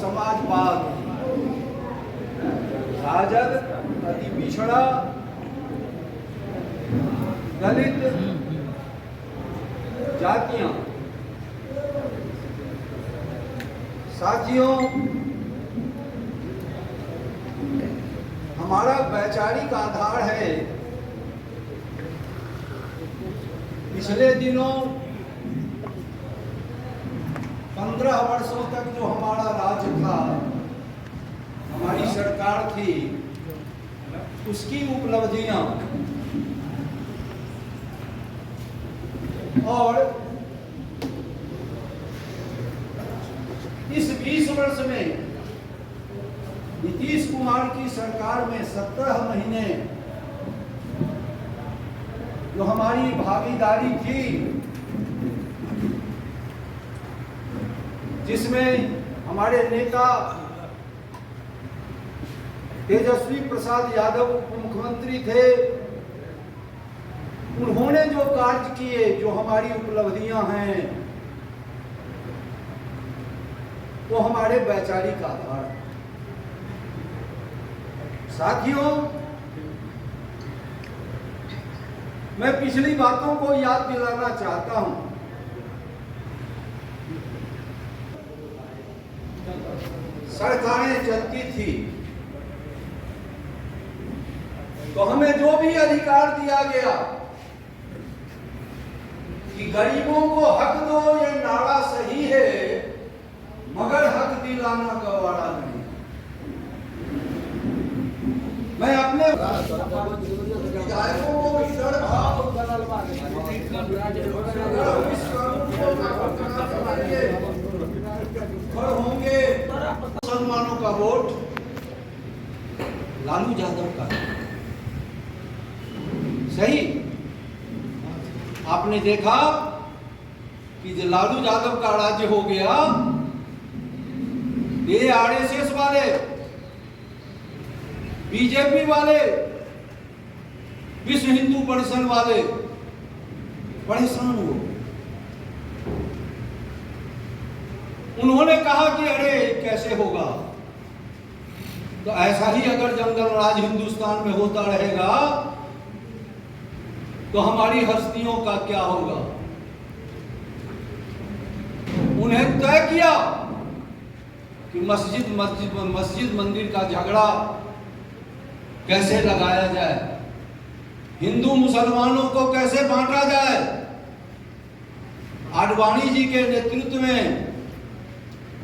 समाजवाद, राजद अति पिछड़ा, दलित जातियां। साथियों, हमारा वैचारिक आधार है। पिछले दिनों 15 वर्षों तक जो हमारा राज्य था, हमारी सरकार थी, उसकी उपलब्धियां और इस 20 वर्ष में नीतीश कुमार की सरकार में 17 महीने जो हमारी भागीदारी थी, जिसमें हमारे नेता तेजस्वी प्रसाद यादव उप मुख्यमंत्री थे, उन्होंने जो कार्य किए, जो हमारी उपलब्धियां हैं, वो हमारे वैचारिक आधार हैं। साथियों, मैं पिछली बातों को याद दिलाना चाहता हूं। सरकारें चलती थी तो हमें जो भी अधिकार दिया गया कि गरीबों को हक दो, ये नारा सही है, मगर हक दिलाना गवारा नहीं। मैं अपने विधायकों को होंगे मुसलमानों का वोट लालू यादव का सही। आपने देखा कि जो लालू यादव का राज्य हो गया, ये आरएसएस वाले, बीजेपी वाले, विश्व हिंदू परिषद वाले परेशान हो। उन्होंने कहा कि अरे कैसे होगा, तो ऐसा ही अगर जंगल राज हिंदुस्तान में होता रहेगा तो हमारी हस्तियों का क्या होगा। उन्हें तय किया कि मस्जिद मंदिर का झगड़ा कैसे लगाया जाए, हिंदू मुसलमानों को कैसे बांटा जाए। आडवाणी जी के नेतृत्व में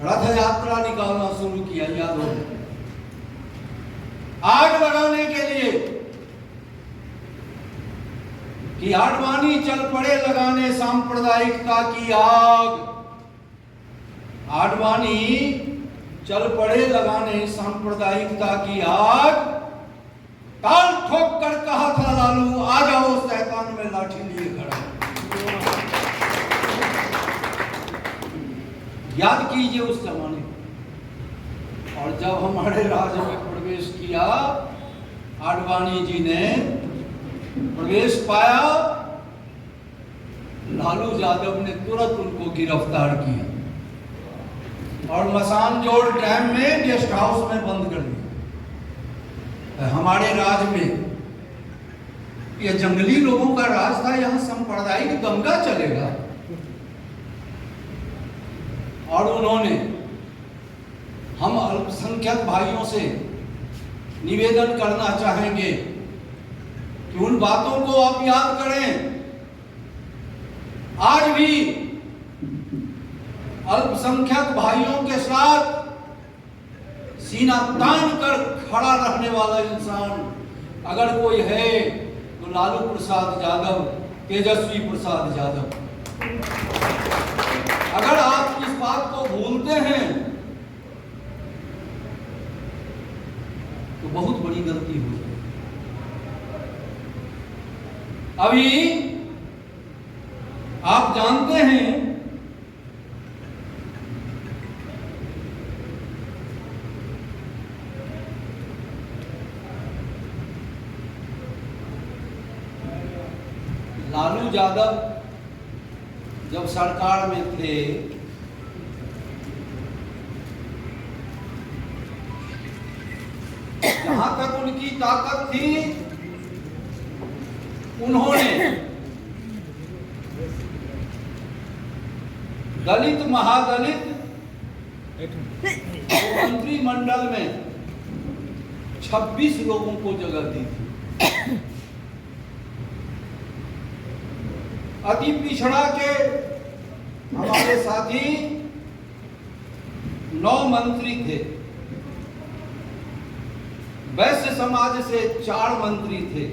रथ यात्रा निकालना शुरू किया, याद हो, आग लगाने के लिए कि आडवाणी चल पड़े लगाने सांप्रदायिकता की आग। आडवाणी चल पड़े लगाने सांप्रदायिकता की आग। ताल ठोक कर कहा था लालू, आ जाओ शैतान में लाठी लिए खड़ा। याद कीजिए उस जमाने। और जब हमारे राज्य में प्रवेश किया, आडवाणी जी ने प्रवेश पाया, लालू यादव ने तुरंत उनको गिरफ्तार किया और मसानजोड़ डैम में गेस्ट हाउस में बंद कर दिया। हमारे राज्य में यह जंगली लोगों का राज था, यहां सांप्रदायिक दंगा चलेगा। और उन्होंने, हम अल्पसंख्यक भाइयों से निवेदन करना चाहेंगे कि उन बातों को आप याद करें। आज भी अल्पसंख्यक भाइयों के साथ सीना तान कर खड़ा रहने वाला इंसान अगर कोई है तो लालू प्रसाद यादव, तेजस्वी प्रसाद यादव। अगर आप इस बात को भूलते हैं तो बहुत बड़ी गलती हो जाएगी। अभी आप जानते हैं लालू यादव जब सरकार में थे जहां तक उनकी ताकत थी, उन्होंने दलित महादलित मंत्रिमंडल में 26 लोगों को जगह दी थी। अति पिछड़ा के हमारे साथी 9 मंत्री थे, वैश्य समाज से 4 मंत्री थे,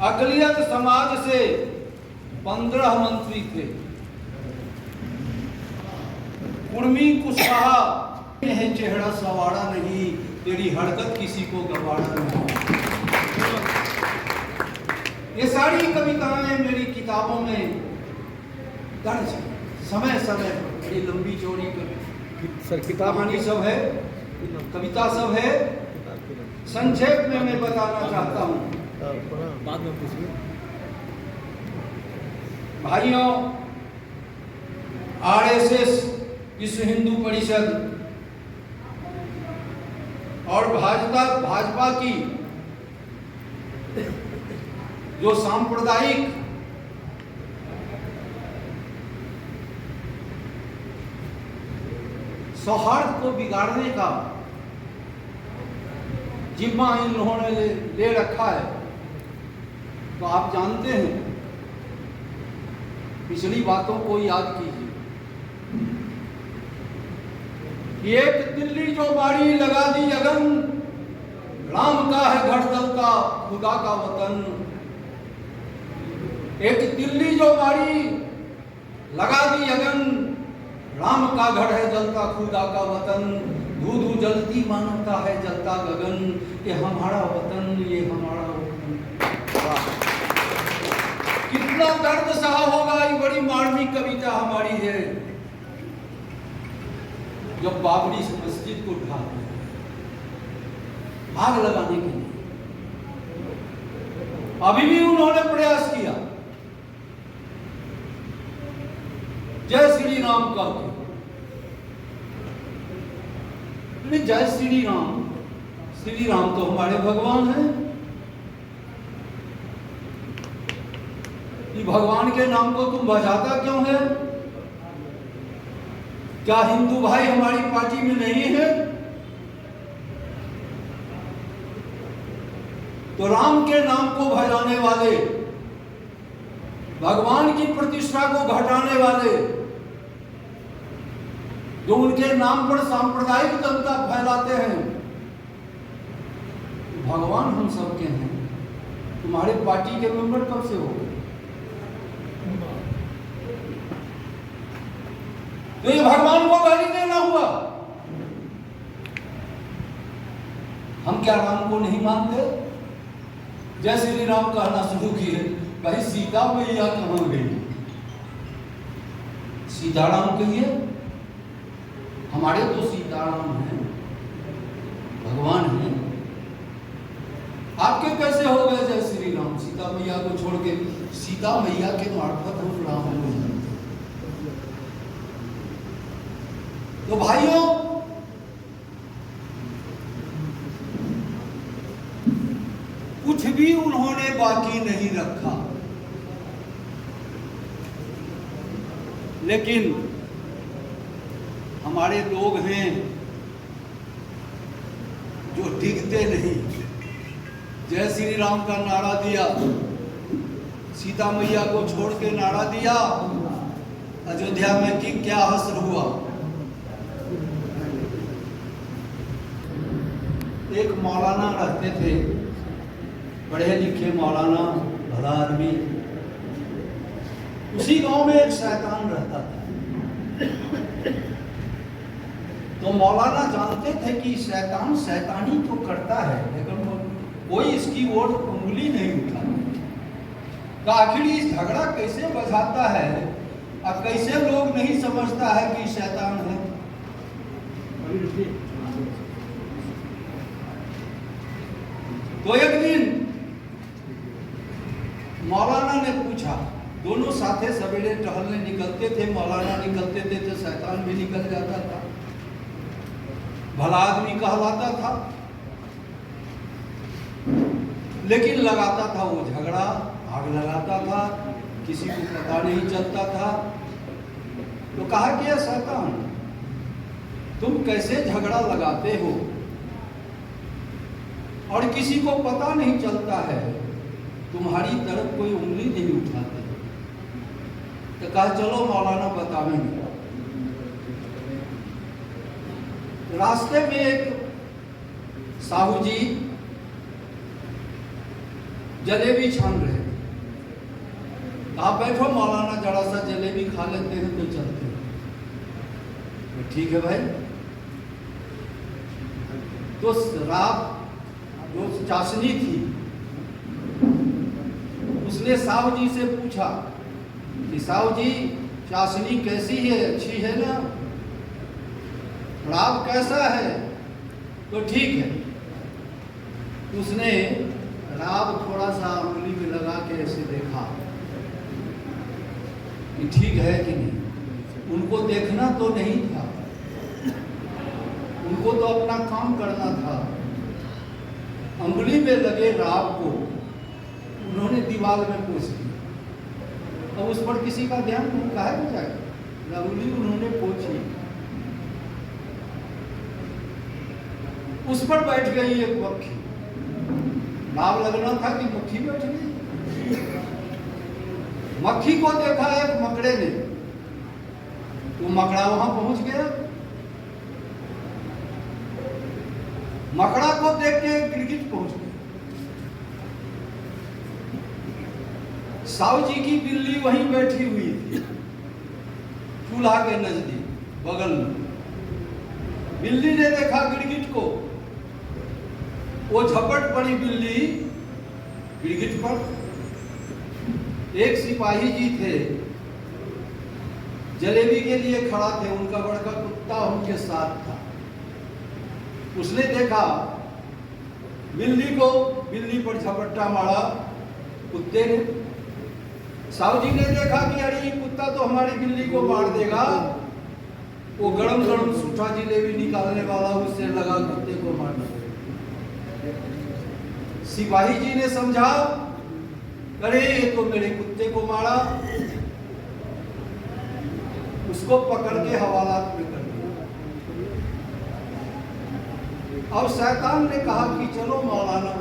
अकलियत समाज से 15 मंत्री थे, कुर्मी कुशवाहा है चेहरा सवाड़ा नहीं, तेरी हरकत किसी को गवाड़ा नहीं। ये सारी कविताएं मेरी किताबों में दर्ज है, समय समय बड़ी लंबी चौड़ी कहानी सब है, कविता सब है। संक्षेप में मैं बताना चाहता हूँ बाद में पूछिए। भाइयों, आरएसएस, विश्व हिंदू परिषद और भाजपा की जो सांप्रदायिक सौहार्द को बिगाड़ने का जिम्मा इन लोगों ने ले रखा है, तो आप जानते हैं, पिछली बातों को याद कीजिए। एक दिल्ली जो बाड़ी लगा दी अगन, राम का है घर जलता खुदा का वतन। एक दिल्ली जो बाड़ी लगा दी अगन, राम का घर है जलता खुदा का वतन। धू धू जलती मानवता है जलता गगन, ये हमारा वतन, ये हमारा वतन। कितना दर्द सहा होगा, ये बड़ी मार्मिक कविता हमारी है। जब बाबरी मस्जिद को ढा आग लगाने के लिए अभी भी उन्होंने प्रयास किया, जय श्री राम कहते। जय श्री राम तो हमारे भगवान हैं। ये भगवान के नाम को तुम बजाता क्यों है? क्या हिंदू भाई हमारी पार्टी में नहीं है? तो राम के नाम को भजाने वाले, भगवान की प्रतिष्ठा को घटाने वाले, जो उनके नाम पर सांप्रदायिक दंगा फैलाते हैं, भगवान हम सबके हैं। तुम्हारे पार्टी के मेंबर कब से हो? तो ये भगवान को गाली देना हुआ। हम क्या राम को नहीं मानते? जय श्री राम कहना शुरू किए, भाई सीता मैया कहां गई? सीताराम कहिए, हमारे तो सीताराम हैं, भगवान हैं। आपके कैसे हो गए जय श्री राम? सीता मैया को छोड़ के सीता मैया के मार्फत हम राम को। तो भाइयों, कुछ भी उन्होंने बाकी नहीं रखा, लेकिन हमारे लोग हैं जो टिकते नहीं। जय श्री राम का नारा दिया, सीता मैया को छोड़ के नारा दिया, अयोध्या में कि क्या हश्र हुआ। एक मौलाना रहते थे, पढ़े लिखे मौलाना, भला आदमी। उसी गांव में एक शैतान रहता था। तो मौलाना जानते थे कि शैतान शैतानी तो करता है, लेकिन कोई इसकी ओर उंगली नहीं उठाता। तो आखिर इस झगड़ा कैसे बजाता है और कैसे लोग नहीं समझता है कि शैतान है। तो एक दिन मौलाना ने पूछा, दोनों साथे सवेरे टहलने निकलते थे, मौलाना निकलते थे तो शैतान भी निकल जाता था। भला आदमी कहलाता था, लेकिन लगाता था वो झगड़ा, आग लगाता था, किसी को पता नहीं चलता था। तो कहा कि ये शैतान, तुम कैसे झगड़ा लगाते हो और किसी को पता नहीं चलता है, तुम्हारी तरफ कोई उंगली नहीं उठाते। तो कहा चलो मौलाना बतावेंगे। रास्ते में एक साहू जी जलेबी छान रहे थे। आप बैठो मौलाना, जरा सा जलेबी खा लेते हैं तो चलते हैं। तो ठीक है भाई। तो रात जो चाशनी थी, उसने साहू जी से पूछा कि साहू जी चाशनी कैसी है, अच्छी है ना, राब कैसा है? तो ठीक है। उसने राब थोड़ा सा उंगली में लगा के ऐसे देखा कि ठीक है कि नहीं। उनको देखना तो नहीं था, उनको तो अपना काम करना था। उंगली में लगे राब को उन्होंने दीवार में पोंछ दिया। अब उस पर किसी का ध्यान नहीं, कहा जाए उंगली उन्होंने पोंछी, उस पर बैठ गई एक मक्खी। नाव लगना था कि मक्खी बैठ गई। मक्खी को देखा एक मकड़े ने, तो मकड़ा वहां पहुंच गया। मकड़ा को देख के गिरगिट पहुंच गया। साहू जी की बिल्ली वहीं बैठी हुई थी, चूल्हा के नजदीक बगल में। बिल्ली ने देखा गिरगिट को, वो झपट पड़ी बिल्ली गिरगिट पर। एक सिपाही जी थे, जलेबी के लिए खड़ा थे, उनका बड़का कुत्ता उनके साथ था। उसने देखा बिल्ली को, बिल्ली पर झपट्टा मारा कुत्ते ने। साहू जी ने देखा कि अरे ये कुत्ता तो हमारी बिल्ली को मार देगा। वो गरम गरम सूखा जलेबी निकालने वाला उससे लगा कुत्ते को मारना। सिपाही जी ने समझा, अरे ये तो मेरे कुत्ते को मारा, उसको पकड़ के हवालात में कर दिया। अब शैतान ने कहा कि चलो मौलाना,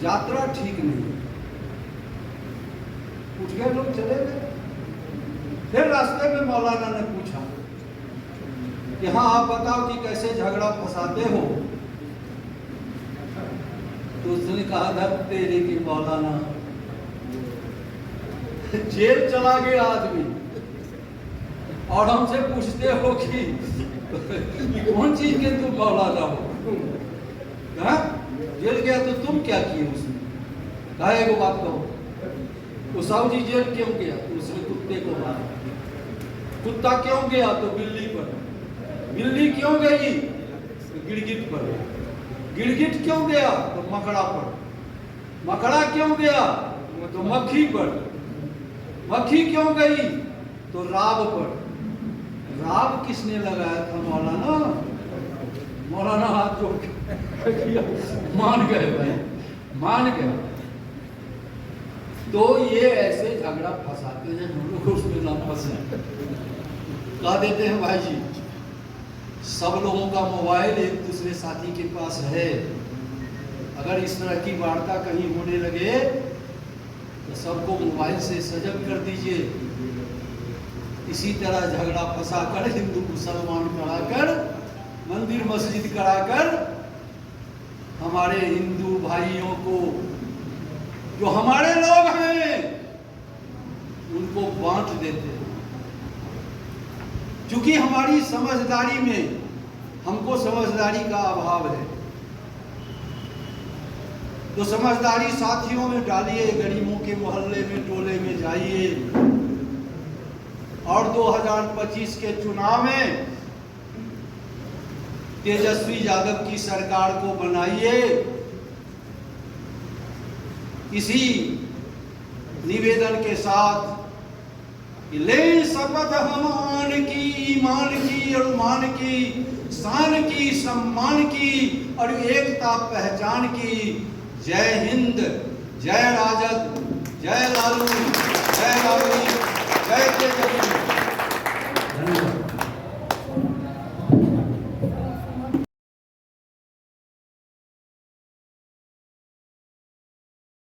यात्रा ठीक नहीं। उठ गए लोग, चले गए। फिर रास्ते में मौलाना ने पूछा कि हाँ आप बताओ कि कैसे झगड़ा फंसाते हो। तो उसने कहा धर तेरे की मौलाना, जेल चला गया आदमी और हमसे पूछते हो कि कौन चीज के तुम मौलाना हो? जेल गया तो तुम क्या किए उसने? कहा एगो बात कहो, वो साहू जी जेल क्यों गया? तो उसने कुत्ते को मारा। कुत्ता क्यों गया? तो बिल्ली पर। बिल्ली क्यों गई? तो गिरगिट पर। गिरगिट क्यों गया? तो मकड़ा पर। मकड़ा क्यों गया? तो मक्खी पर। मक्खी क्यों गई? तो राब पर। राब किसने लगाया था? मौलाना। मौलाना हाथ जोड़ के मान गए भाई, मान गया। तो ये ऐसे झगड़ा फंसाते हैं, हम लोग उसमें ना फंसे। कह देते हैं भाई जी, सब लोगों का मोबाइल एक दूसरे साथी के पास है। अगर इस तरह की वार्ता कहीं होने लगे तो सबको मोबाइल से सजग कर दीजिए। इसी तरह झगड़ा फंसाकर, हिंदू मुसलमान कराकर, मंदिर मस्जिद कराकर हमारे हिंदू भाइयों को, जो हमारे लोग हैं, उनको बांट देते हैं। क्योंकि हमारी समझदारी में, हमको समझदारी का अभाव है। तो समझदारी साथियों में डालिए, गरीबों के मोहल्ले में, टोले में जाइए और 2025 के चुनाव में तेजस्वी यादव की सरकार को बनाइए। इसी निवेदन के साथ कि ले शपथ हम आन की, ईमान की और मान की, शान की, सम्मान की और एकता पहचान की। जय हिंद, जय राजद, जय लालू।